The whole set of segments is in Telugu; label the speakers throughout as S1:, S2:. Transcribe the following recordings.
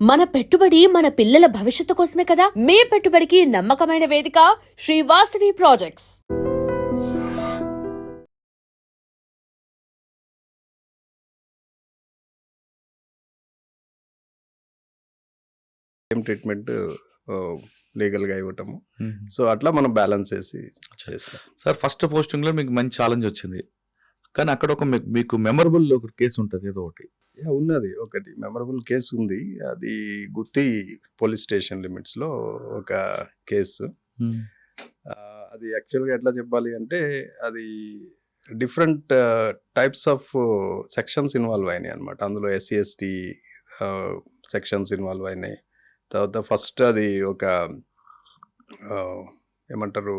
S1: మన పెట్టుబడి మన పిల్లల భవిష్యత్తు కోసమే కదా. మీ పెట్టుబడికి నమ్మకమైన వేదిక శ్రీ వాసవి ప్రాజెక్ట్స్.
S2: ట్రీట్మెంట్ లీగల్గా ఇవ్వటము. సో అట్లా మనం బ్యాలెన్స్ చేసి చేస్తాం.
S3: సార్ ఫస్ట్ పోస్టింగ్లో మీకు మంచి ఛాలెంజ్ వచ్చింది, కానీ అక్కడ ఒక మీకు మెమరబుల్ ఒక కేసు ఉంటుంది ఏదో ఒకటి.
S2: ఉన్నది ఒకటి మెమరబుల్ కేసు ఉంది. అది గుత్తి పోలీస్ స్టేషన్ లిమిట్స్లో ఒక కేసు. అది యాక్చువల్గా ఎట్లా చెప్పాలి అంటే అది different types of sections involve అయినాయి అనమాట. అందులో ఎస్సీ ఎస్టీ సెక్షన్స్ ఇన్వాల్వ్ అయినాయి. తర్వాత ఫస్ట్ అది ఒక ఏమంటారు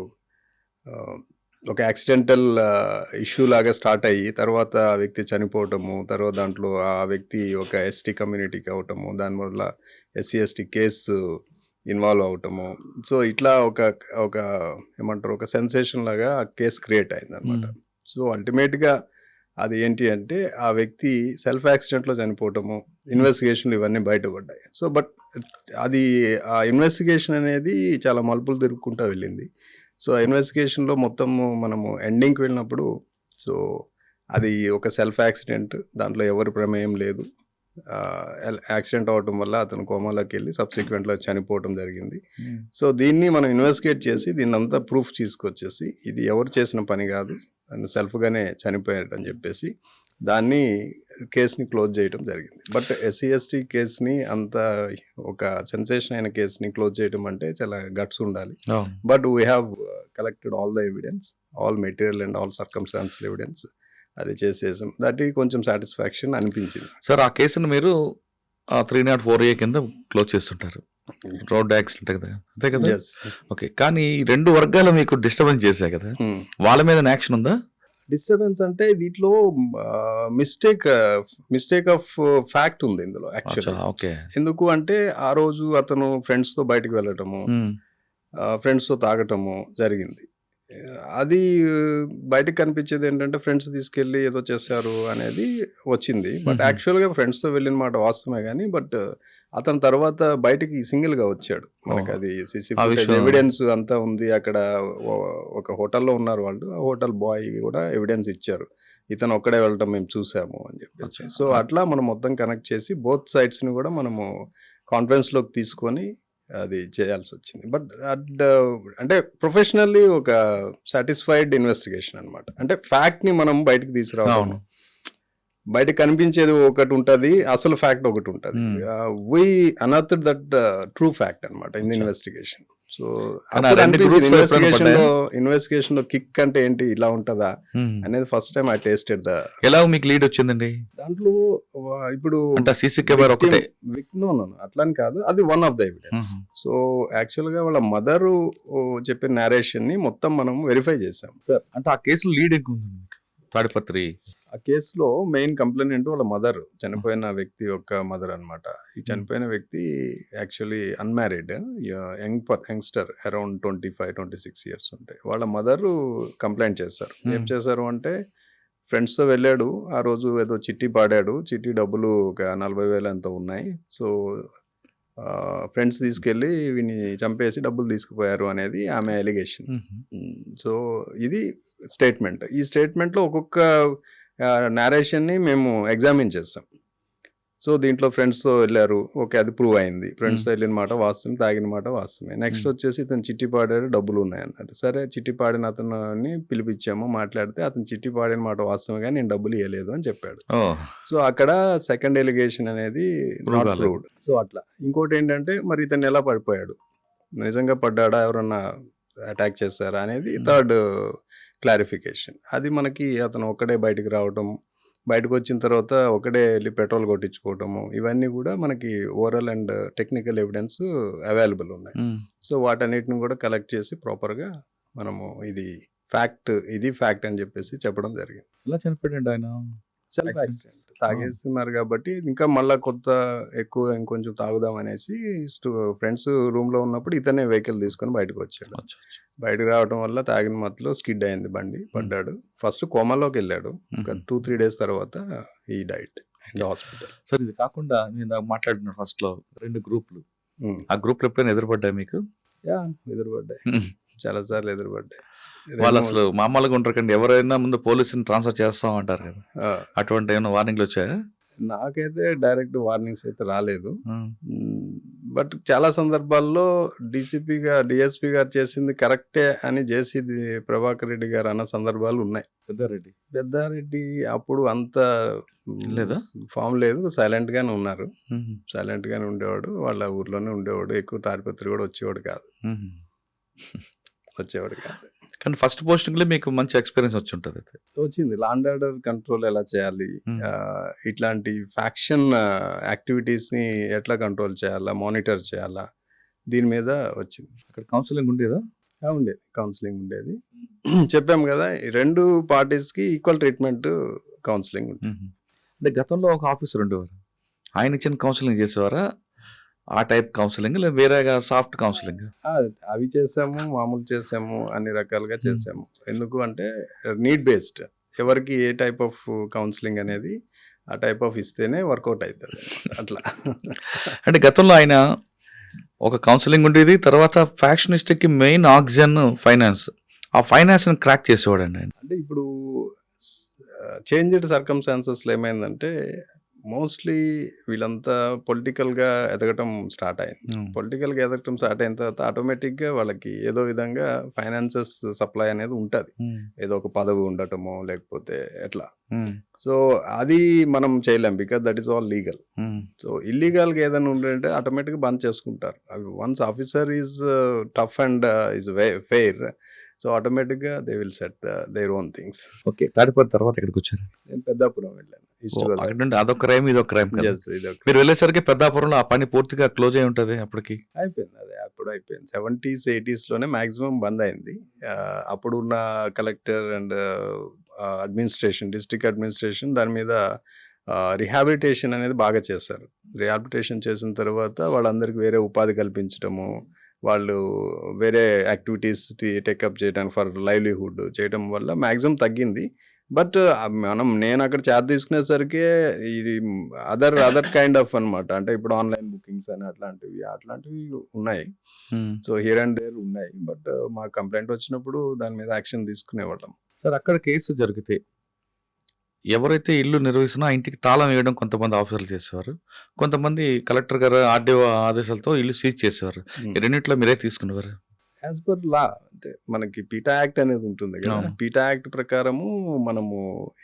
S2: ఒక యాక్సిడెంటల్ ఇష్యూ లాగా స్టార్ట్ అయ్యి తర్వాత ఆ వ్యక్తి చనిపోవటము, తర్వాత దాంట్లో ఆ వ్యక్తి ఒక ఎస్టీ కమ్యూనిటీకి అవటము, దానివల్ల ఎస్సీ ఎస్టీ కేసు ఇన్వాల్వ్ అవటము. సో ఇట్లా ఒక ఏమంటారు ఒక సెన్సేషన్ లాగా ఆ కేసు క్రియేట్ అయింది అనమాట. సో అల్టిమేట్గా అది ఏంటి అంటే ఆ వ్యక్తి సెల్ఫ్ యాక్సిడెంట్లో చనిపోవటము, ఇన్వెస్టిగేషన్లు ఇవన్నీ బయటపడ్డాయి. సో బట్ అది ఆ ఇన్వెస్టిగేషన్ అనేది చాలా మలుపులు తిరుగుకుంటూ వెళ్ళింది. సో ఆ ఇన్వెస్టిగేషన్లో మొత్తము మనము ఎండింగ్కి వెళ్ళినప్పుడు సో అది ఒక సెల్ఫ్ యాక్సిడెంట్, దాంట్లో ఎవరి ప్రమేయం లేదు. యాక్సిడెంట్ అవటం వల్ల అతను కోమాలోకి వెళ్ళి సబ్సిక్వెంట్లో చనిపోవటం జరిగింది. సో దీన్ని మనం ఇన్వెస్టిగేట్ చేసి దీన్ని అంతా ప్రూఫ్ తీసుకొచ్చేసి ఇది ఎవరు చేసిన పని కాదు, సెల్ఫ్గానే చనిపోయాడు అని చెప్పేసి దాన్ని కేసుని క్లోజ్ చేయడం జరిగింది. బట్ ఎస్సీ ఎస్టీ కేసుని అంత ఒక సెన్సేషన్ అయిన కేసుని క్లోజ్ చేయడం అంటే చాలా గట్స్ ఉండాలి. But we have collected all the evidence, all material and all circumstantial evidence. అది చేసేసాం. దట్ కొంచెం సాటిస్ఫాక్షన్ అనిపించింది.
S3: సార్ ఆ కేసును మీరు 304A కింద క్లోజ్ చేస్తుంటారు, రోడ్ యాక్సిడెంట్ కదా, అంతే కదా? ఓకే, కానీ ఈ రెండు వర్గాలు మీకు డిస్టర్బెన్స్ చేశాయి కదా, వాళ్ళ మీద యాక్షన్ ఉందా?
S2: డిస్టర్బెన్స్ అంటే దీంట్లో మిస్టేక్ ఆఫ్ ఫ్యాక్ట్ ఉంది ఇందులో యాక్చువల్లీ.
S3: ఓకే,
S2: ఎందుకు అంటే ఆ రోజు అతను ఫ్రెండ్స్తో బయటకు వెళ్ళటము, ఫ్రెండ్స్తో తాగటము జరిగింది. అది బయటకు కనిపించేది ఏంటంటే ఫ్రెండ్స్ తీసుకెళ్ళి ఏదో చేశారు అనేది వచ్చింది. బట్ యాక్చువల్గా ఫ్రెండ్స్తో వెళ్ళిన మాట వాస్తవమే కానీ బట్ అతని తర్వాత బయటికి సింగిల్గా వచ్చాడు. మనకి అది సీసీ ఫుటేజ్ ఎవిడెన్స్ అంతా ఉంది. అక్కడ ఒక హోటల్లో ఉన్నారు వాళ్ళు, ఆ హోటల్ బాయ్ కూడా ఎవిడెన్స్ ఇచ్చారు, ఇతను ఒక్కడే వెళ్ళటం మేము చూసాము అని చెప్పేసి. సో అట్లా మనం మొత్తం కనెక్ట్ చేసి బోత్ సైడ్స్ని కూడా మనము కాన్ఫరెన్స్లోకి తీసుకొని అది చేయాల్సి వచ్చింది. బట్ అంటే ప్రొఫెషనల్లీ ఒక సాటిస్ఫైడ్ ఇన్వెస్టిగేషన్ అనమాట. అంటే ఫ్యాక్ట్ని మనం బయటకి తీసుకురావాలి, బయట కనిపించేది ఒకటి ఉంటుంది, అసలు ఫ్యాక్ట్ ఒకటి ఉంటుంది. We another that true fact అనమాట ఇన్ ఇన్వెస్టిగేషన్. సో ఇన్వెస్టిగేషన్ లో కిక్ అంటే ఏంటి, ఇలా ఉంటుందా అనేది first time I tasted the.
S3: ఎలా మీకు లీడ్ వచ్చిందండి
S2: దాంట్లో? ఇప్పుడు
S3: సీసీ కెమెరా ఒకటే
S2: అట్లని కాదు, అది one of the evidence. So actual గా వాళ్ళ మదరు చెప్పిన నేరేషన్ ని మొత్తం మనం వెరిఫై చేసాం సార్.
S3: అంటే ఆ కేసులో లీడ్ ఎక్కువ ఉంది తాడిపత్రి.
S2: ఆ కేసులో మెయిన్ కంప్లైంట్ వాళ్ళ మదర్, చనిపోయిన వ్యక్తి యొక్క మదర్ అనమాట. ఈ చనిపోయిన వ్యక్తి actually unmarried youngster, around 25-26 years ఉంటాయి. వాళ్ళ మదరు కంప్లైంట్ చేశారు. ఏం చేశారు అంటే ఫ్రెండ్స్తో వెళ్ళాడు, ఆ రోజు ఏదో చిట్టి పాడాడు, చిట్టి డబ్బులు ఒక 40,000 ఎంతో ఉన్నాయి. సో ఫ్రెండ్స్ తీసుకెళ్ళి వీని చంపేసి డబ్బులు తీసుకుపోయారు అనేది ఆమె ఎలిగేషన్. సో ఇది స్టేట్మెంట్. ఈ స్టేట్మెంట్లో ఒక్కొక్క నేరేషన్ని మేము ఎగ్జామిన్ చేస్తాం. సో దీంట్లో ఫ్రెండ్స్తో వెళ్ళారు, ఓకే అది ప్రూవ్ అయింది, ఫ్రెండ్స్తో వెళ్ళిన మాట వాస్తవం, తాగిన మాట వాస్తవమే. నెక్స్ట్ వచ్చేసి ఇతను చిట్టి పాడాడు, డబ్బులు ఉన్నాయి అన్నాడు. సరే చిట్టి పాడిన అతన్ని పిలిపించాము, మాట్లాడితే అతను చిట్టి పాడిన మాట వాస్తవమే కానీ నేను డబ్బులు ఇవ్వలేదు అని చెప్పాడు. సో అక్కడ సెకండ్ ఎలిగేషన్ అనేది నాట్ ప్రూవ్డ్. సో అట్లా ఇంకోటి ఏంటంటే మరి ఇతను ఎలా పడిపోయాడు, నిజంగా పడ్డాడా, ఎవరన్నా అటాక్ చేశారా అనేది థర్డ్ క్లారిఫికేషన్. అది మనకి అతను ఒక్కడే బయటకు రావటం, బయటకు వచ్చిన తర్వాత ఒకడే వెళ్ళి పెట్రోల్ కొట్టించుకోవటము, ఇవన్నీ కూడా మనకి oral and technical evidence available ఉన్నాయి. సో వాటన్నిటిని కూడా కలెక్ట్ చేసి ప్రాపర్గా మనము ఇది ఫ్యాక్ట్ అని చెప్పేసి చెప్పడం జరిగింది.
S3: ఎలా చనిపోయాడు ఆయన?
S2: Self accident. తాగేస్తున్నారు కాబట్టి ఇంకా మళ్ళీ ఎక్కువ ఇంకొంచెం తాగుదాం అనేసి ఫ్రెండ్స్ రూమ్లో ఉన్నప్పుడు ఇతనే వెహికల్ తీసుకొని బయటకు వచ్చాడు. బయటకు రావడం వల్ల తాగిన మత్తులో స్కిడ్ అయింది బండి, పడ్డాడు. ఫస్ట్ కోమాలోకి వెళ్ళాడు. ఒక 2-3 days తర్వాత ఈ డైట్. And hospital.
S3: సార్ ఇది కాకుండా నేను ఇందాక మాట్లాడిన ఫస్ట్‌లో 2 గ్రూప్‌లు. ఆ గ్రూప్‌లు ఎప్పుడైనా ఎదురుపడ్డాయా మీకు?
S2: ఎదురుపడ్డాయి. చాలా సార్లు ఎదురుపడ్డాయి.
S3: వాళ్ళు అసలు మామూలుగా ఉండరు కండి. ఎవరైనా ముందు పోలీసుని ట్రాన్స్‌ఫర్ చేస్తాం అంటారు కదా!
S2: ఆ,
S3: అటువంటి ఏమైనా వార్నింగ్‌లు వచ్చాయా?
S2: నాకైతే డైరెక్ట్ వార్నింగ్స్ అయితే రాలేదు.
S3: హ్మ్.
S2: బట్ చాలా సందర్భాల్లో డిఎస్పీ గారు చేసింది కరెక్టే అని జేసీ ప్రభాకర్ రెడ్డి గారు అన్న సందర్భాలు ఉన్నాయి.
S3: పెద్దారెడ్డి
S2: పెద్దారెడ్డి అప్పుడు అంత
S3: లేదా?
S2: ఫామ్ లేదు, సైలెంట్ గానే ఉన్నారు.
S3: హుహు.
S2: సైలెంట్ గానే ఉండేవాడు. వాళ్ళ ఊర్లోనే ఉండేవాడు. ఎక్కువ తాడిపత్రి కూడా వచ్చేవాడు కాదు.
S3: హుహు. కానీ ఫస్ట్ పోస్టింగ్‌లో మీకు మంచి ఎక్స్‌పీరియన్స్ వచ్చి ఉంటది అయితే.
S2: వచ్చింది లా అండ్ ఆర్డర్ కంట్రోల్ ఎలా చేయాలి,
S3: హ్మ్.
S2: ఇట్లాంటి ఫ్యాక్షన్ యాక్టివిటీస్ ని ఎట్లా కంట్రోల్ చేయాలా, మానిటర్ చేయాలా, దీని మీద వచ్చింది.
S3: అక్కడ కౌన్సిలింగ్ ఉండేదా?
S2: ఉండేది, కౌన్సిలింగ్ ఉండేది. చెప్పాం కదా, ఈ 2 పార్టీస్కి ఈక్వల్ ట్రీట్మెంట్ కౌన్సిలింగ్ ఉంటుంది.
S3: హుహు. అంటే గతంలో ఒక ఆఫీసర్ ఉండేవారు. ఆయన ఇచ్చిన కౌన్సిలింగ్ చేసేవారా? ఆ టైప్ కౌన్సిలింగ్ లేదా వేరేగా సాఫ్ట్ కౌన్సిలింగ్?
S2: అవి చేసాము, మామూలు చేసాము, అన్ని రకాలుగా చేసాము. ఎందుకు అంటే నీడ్ బేస్డ్, ఎవరికి ఏ టైప్ ఆఫ్ కౌన్సిలింగ్ అనేది ఆ టైప్ ఆఫ్ ఇస్తేనే వర్కౌట్ అవుతుంది అట్లా.
S3: అంటే గతంలో ఆయన ఒక కౌన్సిలింగ్ ఉండేది. తర్వాత ఫ్యాక్షనిస్ట్‌కి మెయిన్ ఆక్సిజన్ ఫైనాన్స్. ఆ ఫైనాన్స్‌ని క్రాక్ చేసేవాడండి ఆయన.
S2: అంటే ఇప్పుడు చేంజ్డ్ సర్కమ్స్టాన్సెస్లో ఏమైందంటే మోస్ట్లీ వీళ్ళంతా పొలిటికల్గా ఎదగటం స్టార్ట్ అయింది.
S3: హ్మ్.
S2: పొలిటికల్గా ఎదగటం స్టార్ట్ అయిన తర్వాత ఆటోమేటిక్గా వాళ్ళకి ఏదో విధంగా ఫైనాన్సెస్ సప్లై అనేది ఉంటుంది.
S3: హ్మ్.
S2: ఏదో ఒక పదవి ఉండటమో లేకపోతే ఎట్లా.
S3: హ్మ్.
S2: సో అది మనం చేయలేం, because that is all legal.
S3: Hmm.
S2: So ఇల్లీగల్గా ఏదైనా ఉండంటే ఆటోమేటిక్గా బంద్ చేసుకుంటారు. అవి once officer is tough and is fair, so ఆటోమేటిక్గా they will set their own things.
S3: Okay. Tadipatri తర్వాత ఎక్కడికి వచ్చారు?
S2: నేను పెద్దాపురం వెళ్ళాను. ఈస్ట్
S3: అక్కడ
S2: గోదావరి.
S3: నుండి అదొక క్రైమ్ ఇదొక క్రైమ్ కదా.
S2: Yes, ఇది
S3: మీరు వెళ్ళేసరికి పెద్దాపురంలో ఆ పని పూర్తిగా క్లోజ్ అయి ఉంటది అప్పటికి.
S2: అయిపోయింది. అదే అప్పుడు అయిపోయింది. 70s, 80sలోనే మాక్సిమం బంద్ అయింది. అప్పుడున్న కలెక్టర్ అండ్ డిస్ట్రిక్ట్ అడ్మినిస్ట్రేషన్ దాని మీద రిహాబిలిటేషన్ అనేది బాగా చేశారు. రిహాబిలిటేషన్ చేసిన తర్వాత వాళ్ళందరికీ వేరే ఉపాధి కల్పించడము, వాళ్ళు వేరే యాక్టివిటీస్ టేకప్ చేయడానికి ఫర్ లైవ్లీహుడ్ చేయడం వల్ల మ్యాక్సిమం తగ్గింది. బట్ నేను అక్కడ ఛార్జ్ తీసుకునేసరికి ఇది అదర్ కైండ్ ఆఫ్ అనమాట. అంటే ఇప్పుడు ఆన్లైన్ బుకింగ్స్ అని అట్లాంటివి ఉన్నాయి.
S3: హ్మ్.
S2: సో హియర్ అండ్ దేర్ ఉన్నాయి. బట్ మా కంప్లైంట్ వచ్చినప్పుడు దాని మీద యాక్షన్ తీసుకునేవాళ్ళం.
S3: సార్ అక్కడ కేసు జరిగితే ఎవరైతే ఇల్లు నిర్వహిస్తున్నా ఆ ఇంటికి తాళం వేయడం కొంతమంది ఆఫీసర్లు చేసేవారు. కొంతమంది కలెక్టర్ గారు ఆర్డీఓ ఆదేశాలతో ఇల్లు సీజ్ చేసేవారు. ఈ రెండిట్లో మీరే తీసుకునేవారు?
S2: యాజ్ పర్ లా, అంటే మనకి పీటా యాక్ట్ అనేది ఉంటుంది కదా.
S3: అవును.
S2: పీటా యాక్ట్ ప్రకారము మనము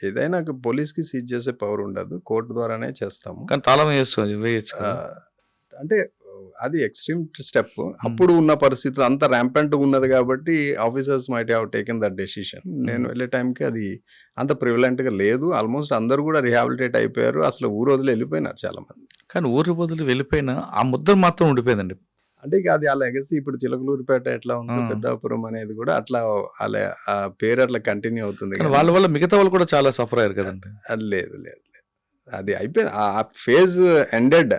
S2: ఏదైనా పోలీస్కి సీజ్ చేసే పవర్ ఉండదు, కోర్టు ద్వారానే చేస్తాము.
S3: కానీ తాళం వేయచ్చు
S2: ఆ,
S3: కదా.
S2: అంటే అది ఎక్స్ట్రీమ్ స్టెప్. అప్పుడు ఉన్న పరిస్థితులు అంత ర్యాంపెంట్ ఉన్నది కాబట్టి officers might have taken that decision. నేను వెళ్ళే టైంకి అది అంత ప్రివలెంట్గా లేదు. ఆల్మోస్ట్ అందరూ కూడా రిహాబిలిటేట్ అయిపోయారు. అసలు ఊరు వదిలి వెళ్ళిపోయినారు చాలా మంది.
S3: కానీ ఊరి బదులు వెళ్ళిపోయిన ఆ ముద్ర మాత్రం ఉండిపోయిందండి.
S2: అంటే ఇక అది ఆ లెగసీ ఇప్పుడు చిలకలూరిపేట ఎట్లా ఉందో పెద్దాపురం అనేది కూడా అట్లా ఆ పేరు అట్లా కంటిన్యూ అవుతుంది.
S3: కానీ వాళ్ళ వల్ల మిగతా వాళ్ళు కూడా చాలా సఫర్ అయ్యారు కదండి.
S2: అది లేదు, అది అయిపోయింది. ఆ ఫేజ్ ఎండెడ్.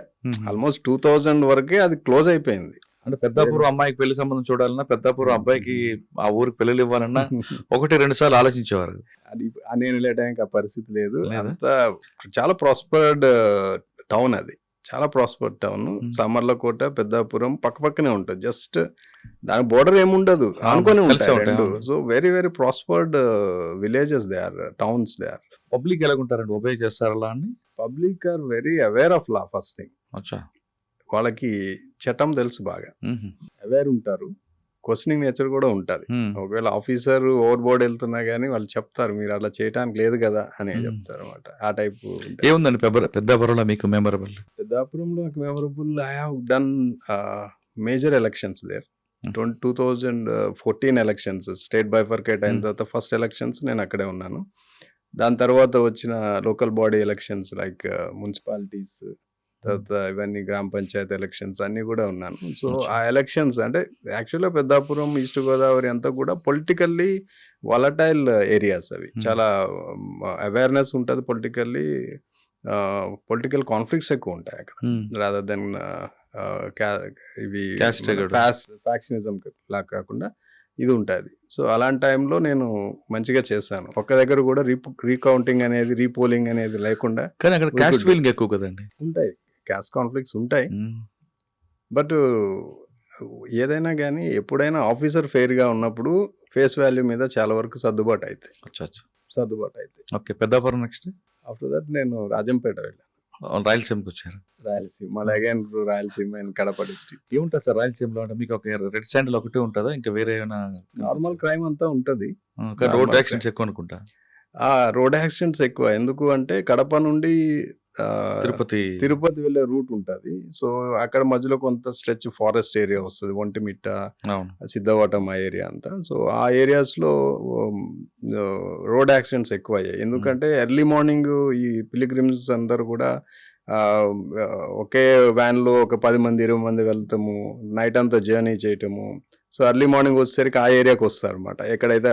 S2: ఆల్మోస్ట్ 2000 వరకే అది క్లోజ్ అయిపోయింది.
S3: అంటే పెద్దాపురం అమ్మాయికి పెళ్లి సంబంధం చూడాలన్నా, పెద్దాపురం అబ్బాయికి ఆ ఊరికి పెళ్లి ఇవ్వాలన్నా 1-2 సార్లు ఆలోచించేవారు.
S2: అది నేను వెళ్ళే టైంకి ఆ పరిస్థితి లేదు.
S3: లేదా?
S2: అంతా చాలా ప్రాస్పర్డ్ టౌన్, అది చాలా ప్రాస్పర్డ్ టౌన్. సామర్లకోట, పెద్దాపురం పక్కనే ఉంటుంది. జస్ట్ దాని బోర్డర్ ఏముండదు, అనుకొని
S3: కలిసే
S2: ఉంటాయి
S3: ఉంటాయి,
S2: రెండు.
S3: అవును.
S2: So very very prospered villages they are, towns they are.
S3: Public ఎలాగుంటారండి? ఒబే చేస్తారా అలా అని?
S2: Public are very aware of law. First thing,
S3: అచ్చా.
S2: వాళ్ళకి చట్టం తెలుసు, బాగా
S3: మ్మ్.
S2: అవేర్ ఉంటారు. క్వశ్చనింగ్ నేచర్ కూడా ఉంటుంది.
S3: మ్మ్.
S2: ఒకవేళ ఆఫీసర్ ఓవర్ బోర్డ్ వెళ్తున్నా కానీ వాళ్ళు చెప్తారు, మీరు అలా చేయడానికి లేదు కదా అని చెప్తారు అనమాట. ఆ టైప్.
S3: ఏముందండి పెద్దాపురంలో మీకు మెమరబుల్?
S2: పెద్దాపురంలో memorable, I have done major elections there. 2014 elections state bifurcate అయిన తర్వాత ఫస్ట్ ఎలక్షన్స్ నేను అక్కడే ఉన్నాను. దాని తర్వాత వచ్చిన local body elections like municipalities, తర్వాత ఇవన్నీ గ్రామ పంచాయతీ ఎలక్షన్స్ అన్నీ కూడా ఉన్నాను. సో ఆ ఎలక్షన్స్ అంటే యాక్చువల్గా పెద్దాపురం, ఈస్ట్ గోదావరి అంతా కూడా పొలిటికల్లీ వాలటైల్ ఏరియాస్. అవి చాలా అవేర్నెస్ ఉంటుంది పొలిటికల్ కాన్ఫ్లిక్ట్స్ ఎక్కువ ఉంటాయి అక్కడ. రాదర్ దెన్ ఇవి ఫ్యాక్షనిజం లా కాకుండా ఇది ఉంటుంది. సో అలాంటి టైంలో నేను మంచిగా చేశాను. ఒక్క దగ్గర కూడా రీకౌంటింగ్ అనేది, రీపోలింగ్ అనేది లేకుండా
S3: కానీ అక్కడ
S2: We
S3: క్యాస్ట్
S2: could-
S3: ఫీలింగ్ ఎక్కువ కదండి.
S2: ఉంటాయి. క్యాస్ట్ కాన్ఫ్లిక్ట్స్ ఉంటాయి. బట్ ఏదైనా కానీ ఎప్పుడైనా ఆఫీసర్ ఫెయిర్గా ఉన్నప్పుడు ఫేస్ వాల్యూ మీద చాలా వరకు సర్దుబాటు అవుతాయి.
S3: Okay, Peddapuram next
S2: after that నేను రాజంపేట వెళ్ళాను.
S3: రాయలసీమకి వచ్చారు.
S2: రాయలసీమ, మళ్ళీ again Rayalaseema and Kadapa district.
S3: ఏముంటుంది సార్ రాయలసీమలో? అంటే మీకు ఒక రెడ్ శాండిల్ ఒకటే ఉంటుందా, ఇంకా వేరే ఏమైనా?
S2: నార్మల్ క్రైమ్ అంతా ఉంటుంది.
S3: రోడ్
S2: normal
S3: యాక్సిడెంట్స్ ఎక్కువ అనుకుంటా.
S2: రోడ్ యాక్సిడెంట్స్ ఎక్కువ. ఎందుకు అంటే కడప నుండి తిరుపతి వెళ్ళే రూట్ ఉంటుంది. సో అక్కడ మధ్యలో కొంత స్ట్రెచ్ ఫారెస్ట్ ఏరియా వస్తుంది, ఒంటిమిట్ట,
S3: అవును.
S2: సిద్ధవటం ఆ ఏరియా అంతా. సో ఆ ఏరియాస్లో రోడ్ యాక్సిడెంట్స్ ఎక్కువ అయ్యాయి. ఎందుకంటే ఎర్లీ మార్నింగ్ ఈ పిలిగ్రిమ్స్ అందరూ కూడా ఒకే వ్యాన్లో ఒక 10 మంది 20 మంది వెళ్తాము, నైట్ అంతా జర్నీ చేయటము. సో ఎర్లీ మార్నింగ్ వచ్చేసరికి ఆ ఏరియాకి వస్తారు అనమాట, ఎక్కడైతే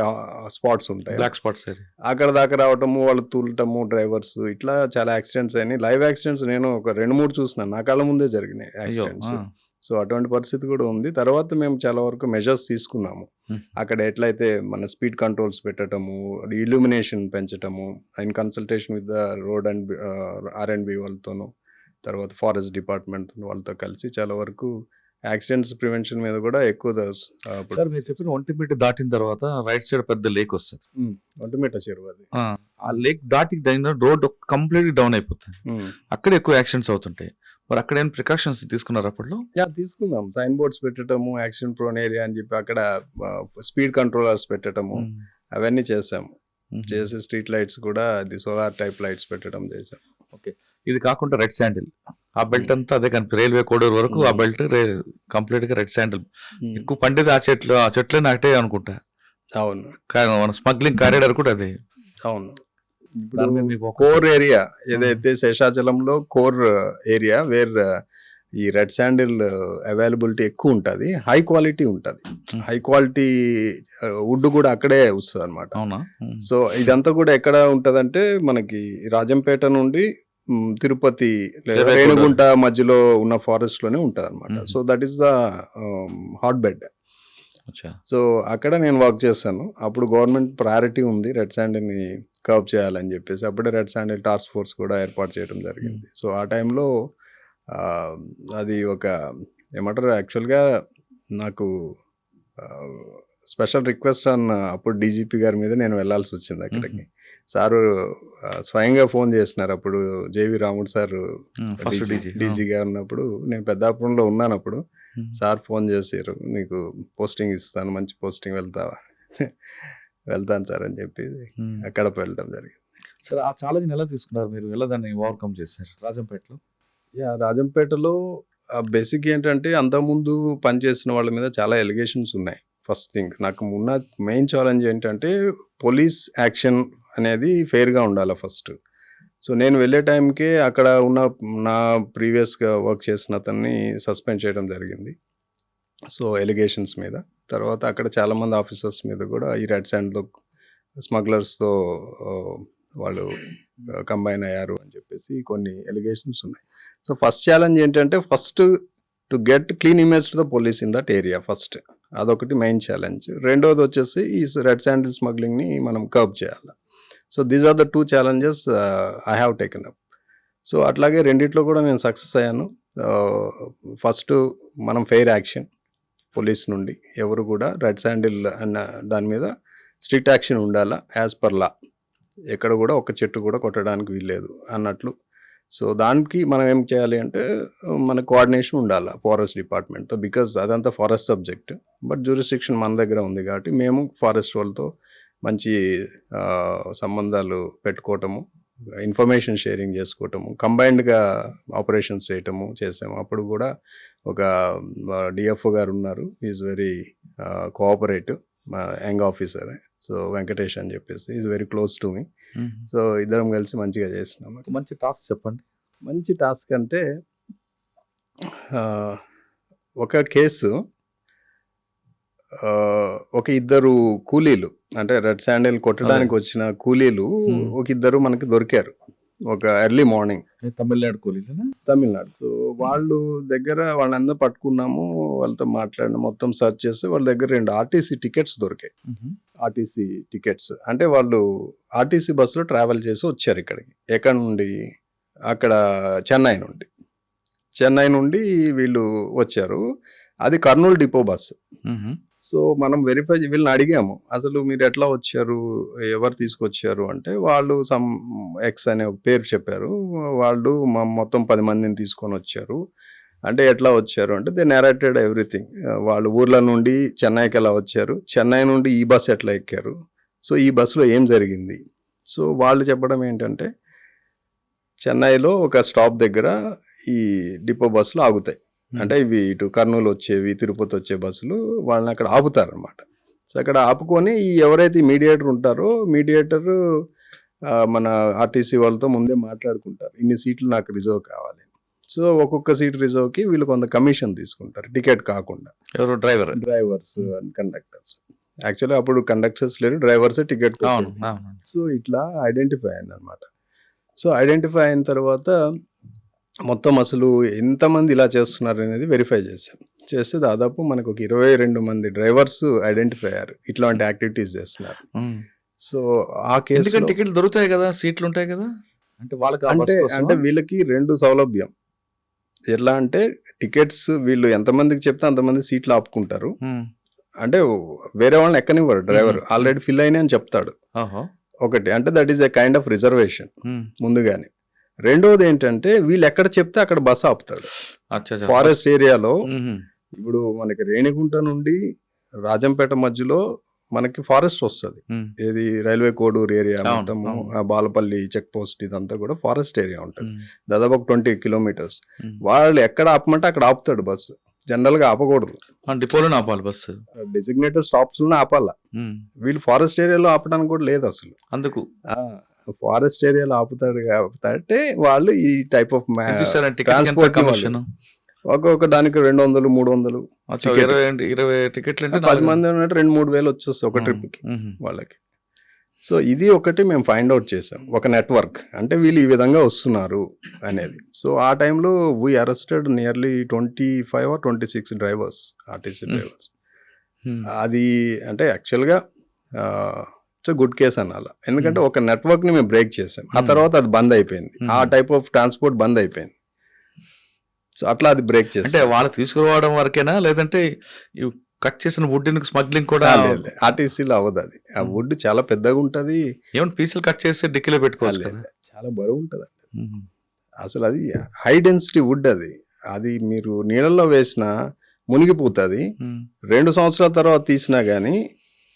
S2: స్పాట్స్ ఉంటాయి
S3: బ్లాక్ స్పాట్స్
S2: అక్కడ దాకా రావటము, వాళ్ళు తూలటము, డ్రైవర్స్, ఇట్లా చాలా యాక్సిడెంట్స్ అయినాయి. లైవ్ యాక్సిడెంట్స్ నేను ఒక 2-3 చూసినాను, నా కళ్ళ ముందే జరిగినాయి యాక్సిడెంట్స్. సో అటువంటి పరిస్థితి కూడా ఉంది. తర్వాత మేము చాలా వరకు మెజర్స్ తీసుకున్నాము. అక్కడ ఎట్లయితే మన స్పీడ్ కంట్రోల్స్ పెట్టడము, ఇల్యూమినేషన్ పెంచటము, in consultation with the road and R&B వాళ్ళతోనూ, తర్వాత ఫారెస్ట్ డిపార్ట్మెంట్ వాళ్ళతో కలిసి చాలా వరకు యాక్సిడెంట్స్ ప్రివెన్షన్ మీద కూడా ఎక్కువ
S3: సార్ మీరు చెప్పిన ఒంటిమిట్ట దాటిన తర్వాత రైట్ సైడ్ పెద్ద లేక్ వస్తుంది.
S2: ఒంటిమిట్ట చెరువు అది.
S3: ఆ లేక్ దాటి రోడ్ కంప్లీట్ డౌన్ అయిపోతుంది. అక్కడ ఎక్కువ యాక్సిడెంట్స్ అవుతుంటాయి. మరి అక్కడ ఏం ప్రికాషన్స్ తీసుకున్నారు అప్పట్లో?
S2: తీసుకున్నాం. సైన్ బోర్డ్స్ పెట్టడము, యాక్సిడెంట్ ప్రోన్ ఏరియా అని చెప్పి అక్కడ స్పీడ్ కంట్రోలర్స్ పెట్టడము, అవన్నీ చేసాము. చేసి స్ట్రీట్ లైట్స్ కూడా అది సోలార్ టైప్ లైట్స్ పెట్టడం చేసాం.
S3: ఓకే, ఇది కాకుండా రెడ్ శాండిల్ ఆ బెల్ట్ అంతా అదే కనిపి రైల్వే కోడూర్ వరకు ఆ బెల్ట్ కంప్లీట్ గా రెడ్ శాండిల్ ఎక్కువ పండితే ఆ చెట్లు నాటే అనుకుంటా.
S2: అవును,
S3: మన స్మగ్లింగ్ కారిడార్ కూడా అదే.
S2: అవును. ఇప్పుడు కోర్ ఏరియా ఏదైతే శేషాచలంలో కోర్ ఏరియా వేర్ ఈ రెడ్ శాండిల్ అవైలబిలిటీ ఎక్కువ ఉంటుంది, హై క్వాలిటీ ఉంటుంది. హై క్వాలిటీ వుడ్ కూడా అక్కడే వస్తుంది అనమాట.
S3: అవునా?
S2: సో ఇదంతా కూడా ఎక్కడ ఉంటదంటే మనకి రాజంపేట నుండి తిరుపతి రేణిగుంట మధ్యలో ఉన్న ఫారెస్ట్ లోనే ఉంటది అనమాట. So that is the hot bed. So అక్కడ నేను వర్క్ చేస్తాను. అప్పుడు గవర్నమెంట్ ప్రయారిటీ ఉంది రెడ్ శాండిల్ ని కర్వ్ చేయాలని చెప్పేసి, అప్పుడే రెడ్ శాండిల్ టాస్క్ ఫోర్స్ కూడా ఏర్పాటు చేయడం జరిగింది. సో ఆ టైంలో అది ఒక ఏమంటారు, యాక్చువల్గా నాకు స్పెషల్ రిక్వెస్ట్ అప్పుడు డీజీపీ గారి మీద నేను వెళ్ళాల్సి వచ్చింది అక్కడికి. సారు స్వయంగా ఫోన్ చేసినారు. అప్పుడు జేవి రాముడు సార్ డీజీగా ఉన్నప్పుడు, నేను పెద్దాపురంలో ఉన్నాను. అప్పుడు సార్ ఫోన్ చేశారు, నీకు పోస్టింగ్ ఇస్తాను, మంచి పోస్టింగ్ వెళ్తావా? వెళ్తాను సార్ అని చెప్పి కడప వెళ్ళడం జరిగింది.
S3: సార్ ఆ ఛాలెంజ్ ఎలా తీసుకున్నారు మీరు, ఎలా దాన్ని ఓవర్కమ్ చేశారు రాజంపేటలో?
S2: రాజంపేటలో బేసిక్ ఏంటంటే అంతకుముందు పనిచేసిన వాళ్ళ మీద చాలా ఎలిగేషన్స్ ఉన్నాయి. ఫస్ట్ థింగ్, నాకు ఉన్న మెయిన్ ఛాలెంజ్ ఏంటంటే పోలీస్ యాక్షన్ అనేది ఫెయిర్గా ఉండాలి ఫస్ట్. సో నేను వెళ్ళే టైంకే అక్కడ ఉన్న నా ప్రీవియస్గా వర్క్ చేసిన అతన్ని సస్పెండ్ చేయడం జరిగింది. సో ఎలిగేషన్స్ మీద. తర్వాత అక్కడ చాలామంది ఆఫీసర్స్ మీద కూడా ఈ రెడ్ శాండ్తో స్మగ్లర్స్తో వాళ్ళు కంబైన్ అయ్యారు అని చెప్పేసి కొన్ని ఎలిగేషన్స్ ఉన్నాయి. సో ఫస్ట్ ఛాలెంజ్ ఏంటంటే first to get clean image to the police in that area first. అదొకటి మెయిన్ ఛాలెంజ్. రెండోది వచ్చేసి ఈ రెడ్ శాండిల్ స్మగ్లింగ్ని మనం కర్బ్ చేయాలి. So these are the 2 challenges I have taken up. So అట్లాగే రెండిట్లో కూడా నేను సక్సెస్ అయ్యాను. ఫస్ట్ మనం ఫెయిర్ యాక్షన్ పోలీస్ నుండి, ఎవరు కూడా రెడ్ శాండిల్ అన్న దాని మీద స్ట్రిక్ట్ యాక్షన్ ఉండాలా యాజ్ పర్ లా. ఎక్కడ కూడా ఒక చెట్టు కూడా కొట్టడానికి వీల్లేదు అన్నట్లు. సో దానికి మనం ఏం చేయాలి అంటే మన కోఆర్డినేషన్ ఉండాలి ఫారెస్ట్ డిపార్ట్మెంట్తో, బికాజ్ అదంతా ఫారెస్ట్ సబ్జెక్ట్. బట్ జ్యూరిస్డిక్షన్ మన దగ్గర ఉంది కాబట్టి మేము ఫారెస్ట్ వాళ్ళతో మంచి సంబంధాలు పెట్టుకోవటము, ఇన్ఫర్మేషన్ షేరింగ్ చేసుకోవటము, కంబైన్డ్గా ఆపరేషన్స్ చేయటము చేసాము. అప్పుడు కూడా ఒక డిఎఫ్ఓ గారు ఉన్నారు, is very cooperative, young officer. So Venkatesh అని చెప్పేసి is very close to me. So ఇద్దరం కలిసి మంచిగా చేసినాం.
S3: మంచి టాస్క్ చెప్పండి.
S2: మంచి టాస్క్ అంటే ఒక కేసు, ఒక ఇద్దరు కూలీలు, అంటే రెడ్ శాండిల్ కొట్టడానికి వచ్చిన కూలీలు ఒక ఇద్దరు మనకి దొరికారు. ఒక ఎర్లీ మార్నింగ్
S3: తమిళనాడు కూలీలేనా?
S2: తమిళనాడు. సో వాళ్ళు దగ్గర వాళ్ళందరూ పట్టుకున్నాము. వాళ్ళతో మాట్లాడిన మొత్తం సెర్చ్ చేస్తే వాళ్ళ దగ్గర 2 ఆర్టీసీ టికెట్స్ దొరికాయి. ఆర్టీసీ టికెట్స్ అంటే వాళ్ళు ఆర్టీసీ బస్సులో ట్రావెల్ చేసి వచ్చారు ఇక్కడికి. ఎక్కడి నుండి? అక్కడ చెన్నై నుండి వీళ్ళు వచ్చారు. అది కర్నూలు డిపో బస్సు. సో మనం వీళ్ళని అడిగాము, అసలు మీరు ఎట్లా వచ్చారు, ఎవరు తీసుకొచ్చారు అంటే వాళ్ళు సమ్ ఎక్స్ అనే ఒక పేరు చెప్పారు. వాళ్ళు మొత్తం 10 మందిని తీసుకొని వచ్చారు. అంటే ఎట్లా వచ్చారు అంటే దే నెరేటెడ్ ఎవ్రీథింగ్. వాళ్ళు ఊర్ల నుండి చెన్నైకి ఎలా వచ్చారు, చెన్నై నుండి ఈ బస్ ఎట్లా ఎక్కారు, సో ఈ బస్సులో ఏం జరిగింది. సో వాళ్ళు చెప్పడం ఏంటంటే చెన్నైలో ఒక స్టాప్ దగ్గర ఈ డిపో బస్సులు ఆగుతాయి. అంటే ఇవి ఇటు కర్నూలు వచ్చేవి, తిరుపతి వచ్చే బస్సులు వాళ్ళని అక్కడ ఆపుతారనమాట. సో అక్కడ ఆపుకొని ఈ ఎవరైతే మీడియేటర్ ఉంటారో మీడియేటర్ మన ఆర్టీసీ వాళ్ళతో ముందే మాట్లాడుకుంటారు, ఇన్ని సీట్లు నాకు రిజర్వ్ కావాలి. సో ఒక్కొక్క సీట్ రిజర్వ్కి వీళ్ళు కొంత కమిషన్ తీసుకుంటారు, టికెట్ కాకుండా.
S3: ఎవరు?
S2: Drivers and conductors. యాక్చువల్లీ అప్పుడు కండక్టర్స్ లేరు, డ్రైవర్సే టికెట్. సో ఇట్లా ఐడెంటిఫై అయిందనమాట. సో ఐడెంటిఫై అయిన తర్వాత మొత్తం అసలు ఎంతమంది ఇలా చేస్తున్నారు అనేది వెరిఫై చేస్తే దాదాపు మనకు ఒక 22 మంది డ్రైవర్స్ ఐడెంటిఫై అయ్యారు ఇట్లాంటి యాక్టివిటీస్ చేస్తున్నారు. సో ఆ కేసు
S3: టికెట్లు దొరుకుతాయి కదా, సీట్లు ఉంటాయి కదా, అంటే వాళ్ళకి
S2: అంటే వీళ్ళకి 2 సౌలభ్యం. ఎట్లా అంటే టికెట్స్ వీళ్ళు ఎంతమందికి చెప్తే అంతమంది సీట్లు ఆపుకుంటారు. అంటే వేరే వాళ్ళని ఎక్కనివ్వరు, డ్రైవర్ ఆల్రెడీ ఫిల్ అయినా అని చెప్తాడు. ఒకటి అంటే that is a kind of reservation ముందుగానే. రెండోది ఏంటంటే వీళ్ళు ఎక్కడ చెప్తే అక్కడ బస్ ఆపుతాడు. ఫారెస్ట్ ఏరియాలో ఇప్పుడు మనకి రేణిగుంట నుండి రాజంపేట మధ్యలో మనకి ఫారెస్ట్ వస్తుంది. ఇది రైల్వే కోడూరు ఏరియా మొత్తము, బాలపల్లి చెక్ పోస్ట్ ఇదంతా కూడా ఫారెస్ట్ ఏరియా ఉంటుంది. దాదాపు 20 కిలోమీటర్స్. వాళ్ళు ఎక్కడ ఆపమంటే అక్కడ ఆపుతాడు బస్సు. జనరల్ గా ఆపకూడదు,
S3: డిపోలోనే ఆపాలి బస్సు.
S2: డెసిగ్నేటెడ్ స్టాప్స్ లోనే ఆపాల. వీళ్ళు ఫారెస్ట్ ఏరియాలో ఆపడానికి కూడా లేదు అసలు.
S3: అందుకు
S2: ఫారెస్ట్ ఏరియాలో ఆపుతాడు కాబట్టి వాళ్ళు ఈ టైప్ ఆఫ్ ట్రాన్స్పోర్ట్ ఒక్కొక్క దానికి 200, 300
S3: 20 టికెట్లు అంటే
S2: 10 మంది ఉన్నట్టు 2-3 వేలు వచ్చేస్తాయి ఒక ట్రిప్ కి వాళ్ళకి. సో ఇది ఒకటి మేము ఫైండ్ అవుట్ చేసాం, ఒక నెట్వర్క్. అంటే వీళ్ళు ఈ విధంగా వస్తున్నారు అనేది. సో ఆ టైంలో we arrested nearly 25 or 26 drivers, RTC drivers. అది అంటే యాక్చువల్గా ఇట్స్ గుడ్ కేస్ అనాల. ఎందుకంటే ఒక నెట్వర్క్ ని మేము బ్రేక్ చేసాం. ఆ తర్వాత అది బంద్ అయిపోయింది, ఆ టైప్ ఆఫ్ ట్రాన్స్పోర్ట్ బంద్ అయిపోయింది. సో అట్లా అది బ్రేక్ చేసి.
S3: అంటే వాళ్ళు తీసుకురావడం వరకేనా, లేదంటే కట్ చేసిన వుడ్ స్మగ్లింగ్ కూడా?
S2: ఆర్టీసీలో అవ్వదు అది. ఆ వుడ్ చాలా పెద్దగా ఉంటది.
S3: ఏమన్నా పీసులు కట్ చేసి డిక్కీలో పెట్టుకోవాలి,
S2: చాలా బరువు ఉంటది. అసలు అది హై డెన్సిటీ వుడ్. అది మీరు నీళ్ళల్లో వేసినా మునిగిపోతుంది. 2 సంవత్సరాల తర్వాత తీసినా గానీ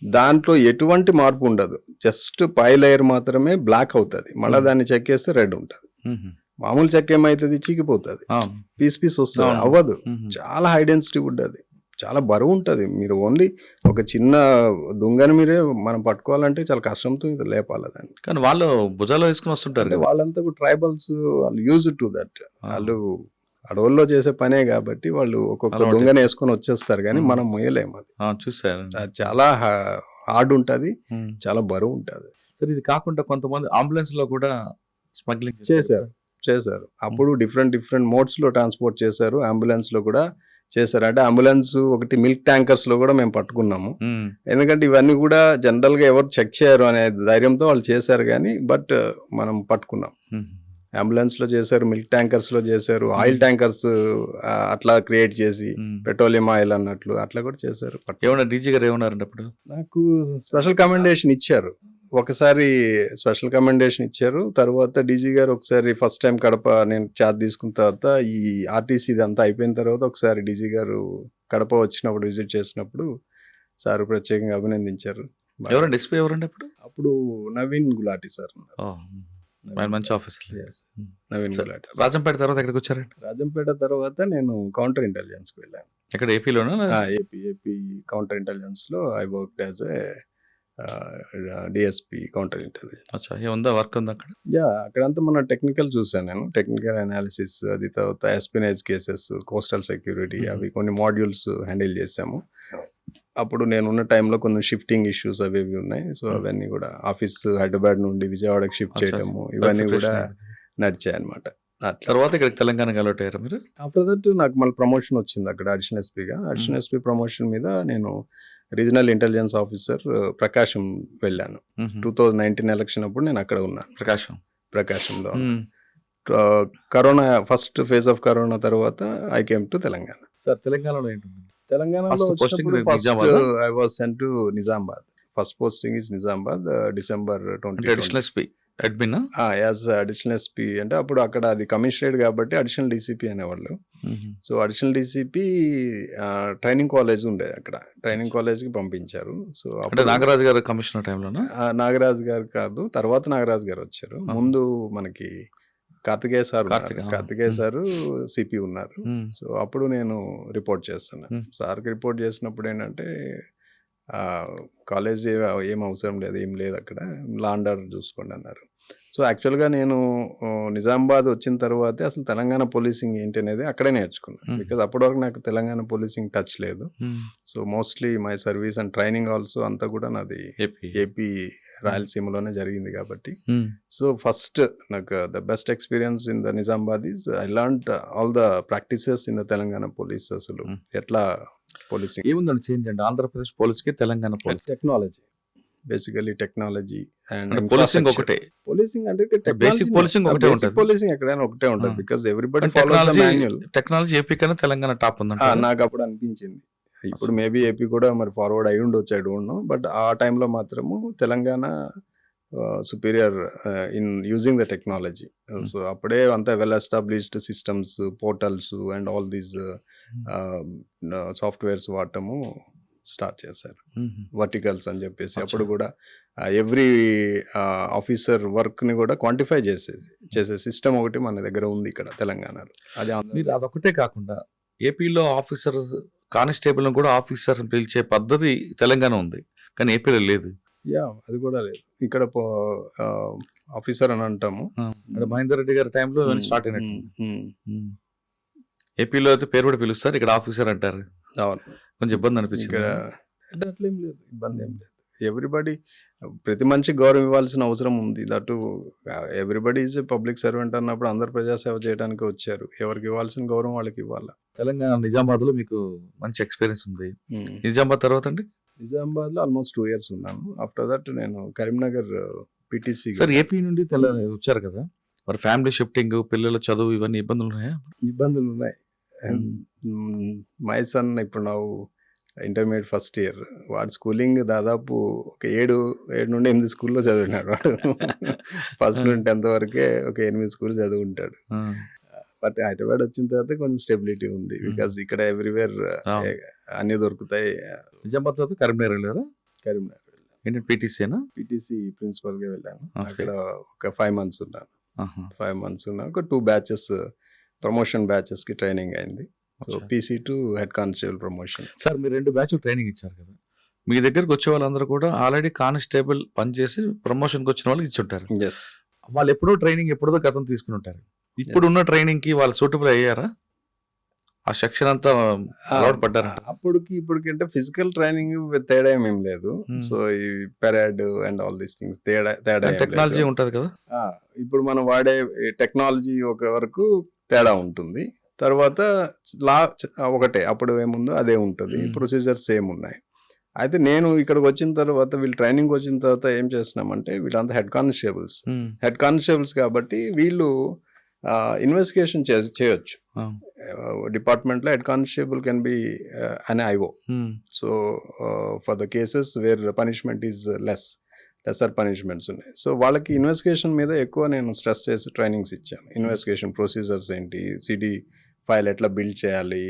S2: దాంట్లో ఎటువంటి మార్పు ఉండదు. జస్ట్ పై లేయర్ మాత్రమే బ్లాక్ అవుతుంది, మళ్ళీ దాన్ని చెక్కేస్తే రెడ్ ఉంటుంది. మామూలు చెక్క ఏమైతుంది, చీకిపోతుంది, పీస్ వస్తుంది, అవ్వదు. చాలా హై డెన్సిటీ వుడ్. అది చాలా బరువు ఉంటుంది. మీరు ఓన్లీ ఒక చిన్న దుంగని మీరే మనం పట్టుకోవాలంటే చాలా కష్టంతో ఇది లేపాలి దాన్ని.
S3: కానీ వాళ్ళు భుజాలు వేసుకుని వస్తుంటారు.
S2: వాళ్ళంతా ట్రైబల్స్, వాళ్ళు యూజ్ టు దట్. వాళ్ళు అడవుల్లో చేసే పనే కాబట్టి వాళ్ళు ఒక్కొక్క దొంగని వేసుకొని వచ్చేస్తారు, కానీ మనం మొయ్యలేము. అది
S3: చూసారు,
S2: అది చాలా హార్డ్ ఉంటుంది, చాలా బరువు ఉంటుంది.
S3: ఇది కాకుండా కొంతమంది అంబులెన్స్ లో కూడా స్మగ్లింగ్
S2: చేశారు. అప్పుడు డిఫరెంట్ మోడ్స్ లో ట్రాన్స్పోర్ట్ చేశారు. అంబులెన్స్ లో కూడా చేశారు. అంటే అంబులెన్స్ ఒకటి మిల్క్ ట్యాంకర్స్ లో కూడా మేము పట్టుకున్నాము. ఎందుకంటే ఇవన్నీ కూడా జనరల్ గా ఎవరు చెక్ చేయరు అనే ధైర్యంతో వాళ్ళు చేశారు, కానీ బట్ మనం పట్టుకున్నాం. అంబులెన్స్ లో చేశారు, మిల్క్ ట్యాంకర్స్ లో చేశారు, ఆయిల్ ట్యాంకర్స్ అట్లా క్రియేట్ చేసి పెట్రోలియం ఆయిల్ అన్నట్లు అట్లా కూడా చేశారు.
S3: ఏమన్నా డీజీ గారు ఏమన్నారండి అప్పుడు?
S2: నాకు స్పెషల్ కమెండేషన్ ఇచ్చారు. ఒకసారి స్పెషల్ కమెండేషన్ ఇచ్చారు. తర్వాత డీజీ గారు ఒకసారి ఫస్ట్ టైం కడప నేను చార్జ్ తీసుకున్న తర్వాత ఈ ఆర్టీసీ ఇదంతా అయిపోయిన తర్వాత ఒకసారి డీజీ గారు కడప వచ్చినప్పుడు విజిట్ చేసినప్పుడు సార్ ప్రత్యేకంగా అభినందించారు.
S3: ఎవరండి ఎస్పీ ఎవరండి
S2: అప్పుడు? నవీన్ గులాటి సార్.
S3: మంచి ఆఫీసర్
S2: నవీన్ గులాటి.
S3: రాజంపేట తర్వాత ఎక్కడికి వచ్చారండి?
S2: రాజంపేట తర్వాత నేను కౌంటర్ ఇంటెలిజెన్స్ కి వెళ్ళాను.
S3: ఎక్కడ? ఏపీలోనా?
S2: ఏపీ కౌంటర్ ఇంటెలిజెన్స్ లో I work as a DSP counter intelligence.
S3: ఏముందా వర్క్ ఉంది అక్కడ?
S2: అక్కడంతా మన టెక్నికల్ చూసాను నేను, టెక్నికల్ అనాలిసిస్, అది తర్వాత ఎస్పినేజ్ కేసెస్, కోస్టల్ సెక్యూరిటీ, అవి కొన్ని మాడ్యూల్స్ హ్యాండిల్ చేసాము. అప్పుడు నేను ఉన్న టైంలో కొన్ని షిఫ్టింగ్ ఇష్యూస్ అవి ఉన్నాయి. సో అవన్నీ కూడా ఆఫీస్ హైదరాబాద్ నుండి విజయవాడకి షిఫ్ట్ చేయడము, ఇవన్నీ కూడా నడిచాయి అనమాట. అట్లా
S3: తర్వాత ఇక్కడికి తెలంగాణకి అలౌట్ అయ్యారా మీరు?
S2: ఆఫ్టర్ దట్ నాకు మళ్ళీ ప్రమోషన్ వచ్చింది అక్కడ అడిషనల్ ఎస్పీగా. అడిషనల్ ఎస్పీ ప్రమోషన్ మీద నేను రీజనల్ ఇంటెలిజెన్స్ ఆఫీసర్ ప్రకాశం వెళ్ళాను. 2019 ఎలక్షన్ అప్పుడు నేను అక్కడ ఉన్నాను, ప్రకాశంలో. Corona first phase of corona తర్వాత I came to Telangana.
S3: Sir తెలంగాణలో ఏంటుంది?
S2: తెలంగాణలో
S3: First posting
S2: వచ్చినప్పుడు ఫస్ట్
S3: నిజామాబాదా?
S2: I was sent to Nizamabad. First posting is Nizamabad, December
S3: అంటే
S2: 2020.
S3: Additional SP admin.
S2: As additional SP అంటే అప్పుడు అక్కడ అది కమిషనరేట్ కాబట్టి అడిషనల్ డీసీపీ అనేవాళ్ళు. So additional DCP training college ఉండేది అక్కడ, ట్రైనింగ్ కాలేజ్కి పంపించారు. సో
S3: అంటే
S2: అప్పుడు
S3: నాగరాజు గారు కమిషనర్ టైంలోనా?
S2: నాగరాజు గారు కాదు, తర్వాత నాగరాజు గారు వచ్చారు. ముందు మనకి కార్తికేయ సార్
S3: కార్తిక్,
S2: ఉన్నారు. కార్తికేయ సారు సిపి ఉన్నారు. సో అప్పుడు నేను రిపోర్ట్ చేస్తున్నాను సార్కి. రిపోర్ట్ చేసినప్పుడు ఏంటంటే కాలేజ్ ఏం అవసరం లేదు, ఏం లేదు అక్కడ, లా అండ్ ఆర్డర్ చూసుకోండి అన్నారు. సో యాక్చువల్గా నేను నిజామాబాద్ వచ్చిన తర్వాతే అసలు తెలంగాణ పోలీసింగ్ ఏంటి అనేది అక్కడే నేర్చుకున్నాను. బికాజ్ అప్పటి వరకు నాకు తెలంగాణ పోలీసింగ్ టచ్ లేదు. So mostly my service and training also అంతా కూడా నాది ఏపీ రాయలసీమలోనే జరిగింది కాబట్టి. సో ఫస్ట్ నాకు the best experience in the Nizamabad is I learned all the practices in the Telangana police. అసలు ఎట్లా పోలీసింగ్
S3: ఏముందండి చేంజ్ అండి ఆంధ్రప్రదేశ్ పోలీస్కి Telangana police?
S2: Technology, basically technology and
S3: policing ఒకటే,
S2: పోలీసింగ్ అంటే
S3: బేసిక్ పోలీసింగ్ ఒకటే ఉంటుంది.
S2: పోలీసింగ్ ఎక్కడైనా ఒకటే ఉంటుంది because everybody follows the manual.
S3: Technology AP కన్నా తెలంగాణ టాప్ ఉందంట.
S2: నాకు అప్పుడు అనిపించింది. ఇప్పుడు మేబీ ఏపీ కూడా మరి ఫార్వర్డ్ అయి ఉండొచ్చు, ఐ డోంట్ నో. బట్ ఆ టైంలో మాత్రము Telangana superior in using the technology. So అప్పుడే అంతా well established systems, portals and all these softwares వాడటము స్టార్ట్ చేశారు. వర్టికల్స్ అని చెప్పేసి అప్పుడు కూడా ఎవ్రీ ఆఫీసర్ వర్క్ని కూడా క్వాంటిఫై చేసే సిస్టమ్ ఒకటి మన దగ్గర ఉంది ఇక్కడ తెలంగాణలో. అది
S3: మీరు అదొకటే కాకుండా ఏపీలో ఆఫీసర్ కానిస్టేబుల్ కూడా ఆఫీసర్ పిలిచే పద్ధతి తెలంగాణ ఉంది, కానీ ఏపీలో లేదు.
S2: అది కూడా లేదు. ఇక్కడ ఆఫీసర్ అని అంటాము.
S3: మహేందర్ రెడ్డి గారి టైంలో స్టార్ట్ అయినట్టు. ఏపీలో అయితే పేరు కూడా పిలుస్తారు, ఇక్కడ ఆఫీసర్ అంటారు.
S2: అవును,
S3: కొంచెం ఇబ్బంది అనిపించింది.
S2: ఇక్కడ అంటే అట్లేం లేదు, ఇబ్బంది ఏం లేదు. ఎవ్రీబడి, ప్రతి మనిషి గౌరవం ఇవ్వాల్సిన అవసరం ఉంది. That everybody is a public servant అన్నప్పుడు అందరు ప్రజాసేవ చేయడానికి వచ్చారు. ఎవరికి ఇవ్వాల్సిన గౌరవం వాళ్ళకి ఇవ్వాలి.
S3: తెలంగాణ నిజామాబాద్ లో మీకు మంచి ఎక్స్పీరియన్స్ ఉంది. నిజామాబాద్ తర్వాత అండి?
S2: నిజామాబాద్ లో ఆల్మోస్ట్ 2 years ఉన్నాను. ఆఫ్టర్ దట్ నేను కరీంనగర్ పిటిసి.
S3: సార్ ఏపీ నుండి వచ్చారు కదా, మరి ఫ్యామిలీ షిఫ్టింగ్, పిల్లల చదువు, ఇవన్నీ ఇబ్బందులు ఉన్నాయా?
S2: ఇబ్బందులు ఉన్నాయి. మై సన్ ఇప్పుడు నా ఇంటర్మీడియట్ ఫస్ట్ ఇయర్. వాడు స్కూలింగ్ దాదాపు ఒక 7 నుండి 8 స్కూల్లో చదివినాడు వాడు. ఫస్ట్ నుండి 10th వరకే ఒక 8 స్కూల్ చదువుకుంటాడు. బట్ హైదరాబాద్ వచ్చిన తర్వాత కొంచెం స్టెబిలిటీ ఉంది. బికాజ్ ఇక్కడ ఎవ్రీవేర్ అన్ని దొరుకుతాయి.
S3: నిజామాబాద్ తర్వాత కరీంనగర్ వెళ్ళారా?
S2: కరీంనగర్
S3: ఏంటి పిటిసినా?
S2: పిటిసి ప్రిన్సిపల్ గా వెళ్ళాను. అక్కడ ఒక 5 months ఉన్నాను. 5 months ఉన్నా. ఒక 2 batches ప్రమోషన్ బ్యాచెస్ కి ట్రైనింగ్ అయింది. So PC to head constable promotion.
S3: Sir మీరు 2 batches ట్రైనింగ్ ఇచ్చారు కదా, మీ దగ్గరకు వచ్చే వాళ్ళందరూ కూడా ఆల్రెడీ కానిస్టేబుల్ పనిచేసి ప్రమోషన్కి వచ్చిన వాళ్ళకి ఇచ్చుంటారు.
S2: ఎస్,
S3: వాళ్ళు ఎప్పుడో ట్రైనింగ్ ఎప్పుడో గతం తీసుకుని ఉంటారు. ఇప్పుడున్న ట్రైనింగ్ కి వాళ్ళు సూటబుల్ అయ్యారా? ఆ సెక్షన్ అంతా అలవాటు పడ్డారా?
S2: అప్పటికి ఇప్పటికి అంటే ఫిజికల్ ట్రైనింగ్ తేడా ఏమేం లేదు. సో ఈ పెరాడ్ అండ్ ఆల్ దీస్ థింగ్స్ తేడా
S3: టెక్నాలజీ ఉంటది కదా.
S2: ఇప్పుడు మనం వాడే టెక్నాలజీ ఒక వరకు తేడా ఉంటుంది. తర్వాత లా ఒకటే, అప్పుడు ఏముందో అదే ఉంటుంది. ప్రొసీజర్స్ సేమ్ ఉన్నాయి. అయితే నేను ఇక్కడికి వచ్చిన తర్వాత, వీళ్ళు ట్రైనింగ్ వచ్చిన తర్వాత ఏం చేస్తున్నామంటే, వీళ్ళంతా హెడ్ కానిస్టేబుల్స్ కాబట్టి వీళ్ళు ఇన్వెస్టిగేషన్ చేయొచ్చు. డిపార్ట్మెంట్లో head constable can be an IO. So for the cases where punishment is lesser punishments ఉన్నాయి. సో వాళ్ళకి ఇన్వెస్టిగేషన్ మీద ఎక్కువ నేను స్ట్రెస్ చేసి ట్రైనింగ్స్ ఇచ్చాను. ఇన్వెస్టిగేషన్ ప్రొసీజర్స్ ఏంటి, సిడి ఫైల్ ఎట్లా బిల్డ్ చేయాలి,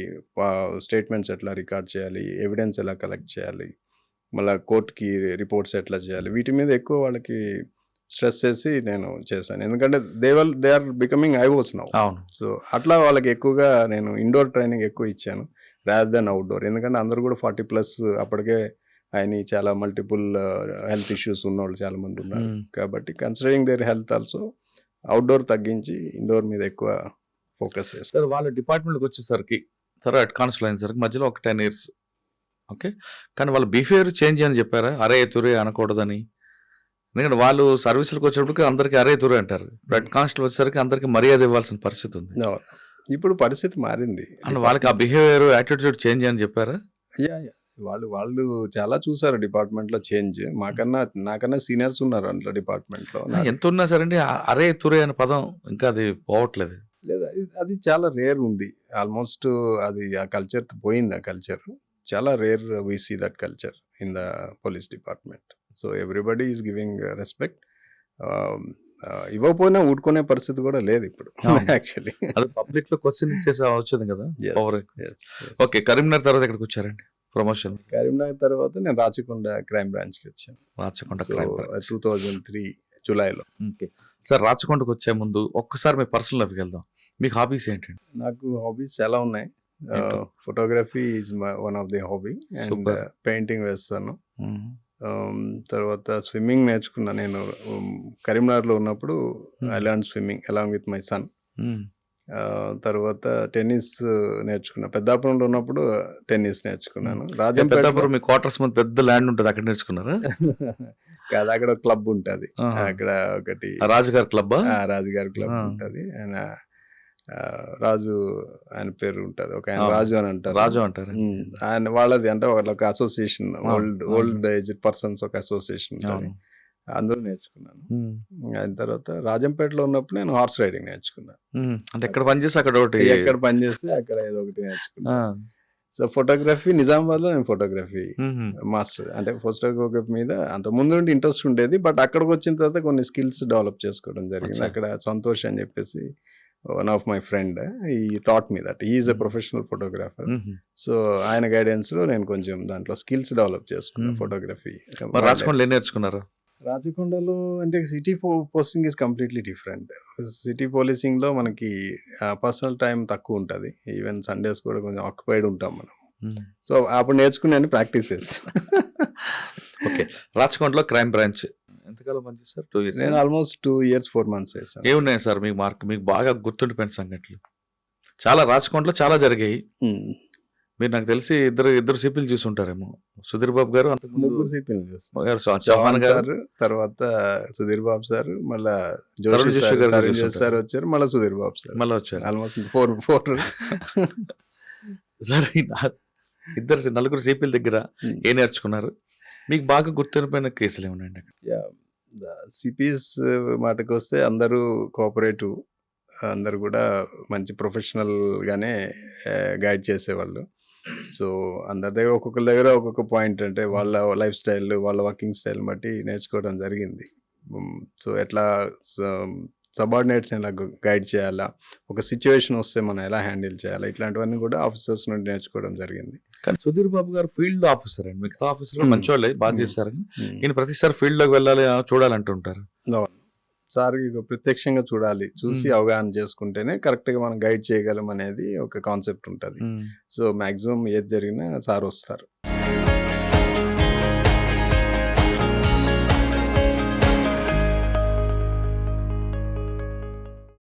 S2: స్టేట్మెంట్స్ ఎట్లా రికార్డ్ చేయాలి, ఎవిడెన్స్ ఎలా కలెక్ట్ చేయాలి, మళ్ళీ కోర్టుకి రిపోర్ట్స్ ఎట్లా చేయాలి, వీటి మీద ఎక్కువ వాళ్ళకి స్ట్రెస్ చేసి నేను చేశాను. ఎందుకంటే they are becoming IOs now. So అట్లా వాళ్ళకి ఎక్కువగా నేను ఇండోర్ ట్రైనింగ్ ఎక్కువ ఇచ్చాను రాదర్ దెన్ అవుట్డోర్. ఎందుకంటే అందరూ కూడా 40+ అప్పటికే ఆయన చాలా మల్టిపుల్ హెల్త్ ఇష్యూస్ ఉన్నవాళ్ళు చాలా మంది ఉన్నారు. కాబట్టి considering their health also outdoor తగ్గించి ఇండోర్ మీద ఎక్కువ ఫోకస్ చేస్తారు.
S3: వాళ్ళ డిపార్ట్మెంట్కి వచ్చేసరికి తర్వాత హెడ్ కానిస్టేబుల్ అయినసరికి మధ్యలో ఒక 10 years, ఓకే, కానీ వాళ్ళ బిహేవియర్ చేంజ్ అని చెప్పారా? అరే తురే అనకూడదని, ఎందుకంటే వాళ్ళు సర్వీసులకు వచ్చేటప్పటికి అందరికి అరే తురే అంటారు. హెడ్ కానిస్టేబుల్ వచ్చేసరికి అందరికి మర్యాద ఇవ్వాల్సిన పరిస్థితి ఉంది.
S2: అవును. ఇప్పుడు పరిస్థితి మారింది.
S3: అండ్ వాళ్ళకి ఆ బిహేవియర్ యాటిట్యూడ్ చేంజ్ అని చెప్పారా?
S2: వాళ్ళు చాలా చూసారు డిపార్ట్మెంట్ లో చేంజ్. నాకన్నా సీనియర్స్ ఉన్నారు అందులో డిపార్ట్మెంట్ లో.
S3: ఎంత ఉన్నా సరే అండి అరే తురే అనే పదం ఇంకా అది పోవట్లేదు.
S2: లేదా అది చాలా రేర్ ఉంది. ఆల్మోస్ట్ అది ఆ కల్చర్ పోయింది. ఆ కల్చర్ చాలా rare. We see that culture in the police department. So everybody is giving respect. ఇవ్వకపోయినా ఊడుకునే పరిస్థితి కూడా లేదు ఇప్పుడు యాక్చువల్లీ.
S3: అది పబ్లిక్ లో క్వశ్చన్ ఇచ్చేసి వచ్చింది కదా పవర్. ఓకే, కరీంనగర్ తర్వాత ఎక్కడికి వచ్చారండి ప్రమోషన్?
S2: కరీంనగర్ తర్వాత నేను రాచకొండ క్రైమ్ బ్రాంచ్ కి వచ్చాను.
S3: రాచకొండ క్రైమ్
S2: 2003 జూలైలో.
S3: ఓకే సార్, రాచకొండకు వచ్చే ముందు ఒక్కసారి మీ పర్సనల్ లైఫ్కి వెళ్దాం. మీకు హాబీస్ ఏంటండి?
S2: నాకు హాబీస్ చాలా ఉన్నాయి. Photography is one of the hobby and painting వేస్తాను. తర్వాత స్విమ్మింగ్ నేర్చుకున్నా నేను కరీంనగర్లో ఉన్నప్పుడు. I learn swimming along with my son. తర్వాత టెన్నిస్ నేర్చుకున్నా. పెద్దాపురంలో ఉన్నప్పుడు టెన్నిస్ నేర్చుకున్నాను.
S3: రాజంపేటపురం మీ క్వార్టర్స్ ముందు పెద్ద ల్యాండ్ ఉంటుంది, అక్కడ నేర్చుకున్నారా?
S2: కాదు, అక్కడ క్లబ్ ఉంటది. అక్కడ ఒకటి
S3: రాజుగారి క్లబ్.
S2: రాజుగారి క్లబ్ ఉంటది. ఆయన రాజు ఆయన పేరు ఉంటది. ఒక ఆయన రాజు అని అంటారు.
S3: రాజు అంటారు.
S2: ఆయన వాళ్ళది అంటే వాళ్ళకి అసోసియేషన్, ఓల్డ్ ఏజ్ పర్సన్స్ ఒక అసోసియేషన్ ఉంటుంది. అందులో నేర్చుకున్నాను. అయిన తర్వాత రాజంపేటలో ఉన్నప్పుడు నేను హార్స్ రైడింగ్ నేర్చుకున్నాను.
S3: అంటే ఎక్కడ పనిచేస్తే అక్కడ ఒకటి,
S2: ఎక్కడ పనిచేస్తే అక్కడ ఏదో ఒకటి నేర్చుకున్నాను. సో ఫోటోగ్రఫీ నిజామాబాద్ లో నేను ఫోటోగ్రఫీ మాస్టర్. అంటే ఫోటోగ్రఫీ మీద అంత ముందు నుండి ఇంట్రెస్ట్ ఉండేది. బట్ అక్కడికి వచ్చిన తర్వాత కొన్ని స్కిల్స్ డెవలప్ చేసుకోవడం జరిగింది. అక్కడ సంతోష్ అని చెప్పేసి వన్ ఆఫ్ మై ఫ్రెండ్, ఈ thought me that he is a professional photographer. So ఆయన గైడెన్స్ లో నేను కొంచెం దాంట్లో స్కిల్స్ డెవలప్ చేసుకున్నాను ఫోటోగ్రఫీ.
S3: రాజకొండలో ఏం నేర్చుకున్నారు?
S2: రాచకొండలో అంటే city posting is completely different. City policing లో మనకి పర్సనల్ టైం తక్కువ ఉంటుంది. ఈవెన్ సండేస్ కూడా కొంచెం ఆక్యుపైడ్ ఉంటాం మనం. సో అప్పుడు నేర్చుకున్నాను, ప్రాక్టీస్ చేస్తాను.
S3: ఓకే, రాచకొండలో క్రైమ్ బ్రాంచ్ ఎంతకాలం పనిచేస్తారు? 2 years.
S2: నేను ఆల్మోస్ట్ 2 years 4 months చేశాను.
S3: ఏమున్నాయి సార్ మీకు బాగా గుర్తుండిపోయిన సంఘటనలు? చాలా రాచకొండలో చాలా జరిగాయి. మీరు నాకు తెలిసి ఇద్దరు సిపిలు చూసి ఉంటారేమో. సుధీర్ బాబు గారు,
S2: ముగ్గురు సిపిలు చూస్తారు. చౌహాన్ గారు, తర్వాత సుధీర్ బాబు సార్, మళ్ళా జోషి సార్ వచ్చారు, మళ్ళీ సుధీర్ బాబు సార్
S3: మళ్ళీ వచ్చారు.
S2: ఆల్మోస్ట్ 4
S3: సరే, నలుగురు సిపిల దగ్గర ఏం నేర్చుకున్నారు? మీకు బాగా గుర్తుండిపోయిన కేసులు ఏమున్నాయండి?
S2: సిపిస్ మాటకు వస్తే అందరూ కోఆపరేటివ్, అందరు కూడా మంచి ప్రొఫెషనల్ గానే గైడ్ చేసేవాళ్ళు. సో అందరి దగ్గర ఒక్కొక్కరి దగ్గర ఒక్కొక్క పాయింట్, అంటే వాళ్ళ లైఫ్ స్టైల్, వాళ్ళ వర్కింగ్ స్టైల్ బట్టి నేర్చుకోవడం జరిగింది. సో ఎట్లా సబార్డినేట్స్ ఎలా గైడ్ చేయాలా, ఒక సిచ్యువేషన్ వస్తే మనం ఎలా హ్యాండిల్ చేయాలా, ఇట్లాంటివన్నీ కూడా ఆఫీసర్స్ నుండి నేర్చుకోవడం జరిగింది.
S3: కానీ సుధీర్ బాబు గారు ఫీల్డ్ ఆఫీసర్ అండి. మిగతా ఆఫీసర్లు మంచి వాళ్ళే, బాగా చేస్తారు. నేను ప్రతిసారి ఫీల్డ్ లోకి వెళ్ళాలి చూడాలంటుంటారు.
S2: సార్ ప్రత్యక్షంగా చూడాలి, చూసి అవగాహన చేసుకుంటేనే కరెక్ట్ గా మనం గైడ్ చేయగలం అనేది ఒక కాన్సెప్ట్ ఉంటుంది. సో మాక్సిమం ఏది జరిగినా సార్ వస్తారు.